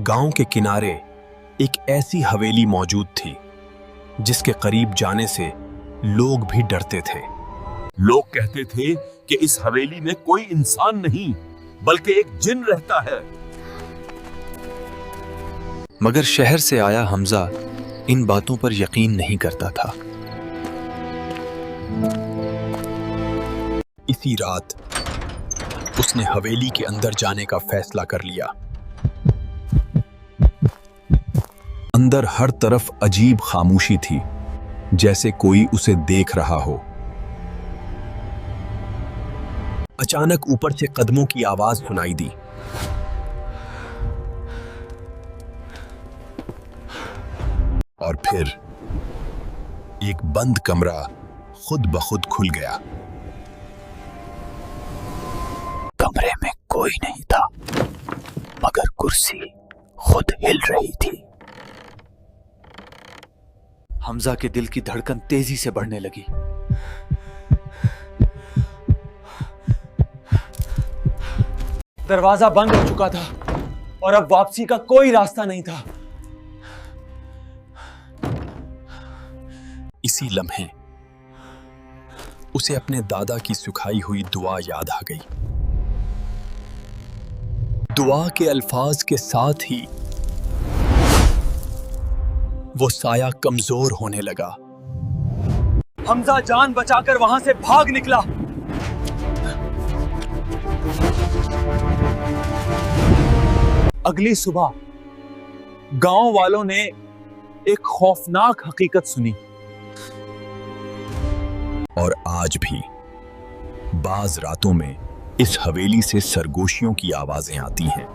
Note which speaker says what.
Speaker 1: गांव के किनारे एक ऐसी हवेली मौजूद थी जिसके करीब जाने से लोग भी डरते थे।
Speaker 2: लोग कहते थे कि इस हवेली में कोई इंसान नहीं बल्कि एक जिन रहता है।
Speaker 3: मगर शहर से आया हमजा इन बातों पर यकीन नहीं करता था।
Speaker 1: इसी रात उसने हवेली के अंदर जाने का फैसला कर लिया। अंदर हर तरफ अजीब खामोशी थी, जैसे कोई उसे देख रहा हो। अचानक ऊपर से कदमों की आवाज सुनाई दी। और फिर एक बंद कमरा खुद ब खुद खुल गया।
Speaker 3: कमरे में कोई नहीं था, मगर कुर्सी खुद हिल रही थी। हमजा के दिल की धड़कन तेजी से बढ़ने लगी।
Speaker 4: दरवाजा बंद हो चुका था और अब वापसी का कोई रास्ता नहीं था।
Speaker 1: इसी लम्हे उसे अपने दादा की सुखाई हुई दुआ याद आ गई। दुआ के अल्फाज के साथ ही वो साया कमजोर होने लगा।
Speaker 4: हमजा जान बचाकर वहां से भाग निकला। अगली सुबह गांव वालों ने एक खौफनाक हकीकत सुनी।
Speaker 1: और आज भी बाज रातों में इस हवेली से सरगोशियों की आवाजें आती हैं।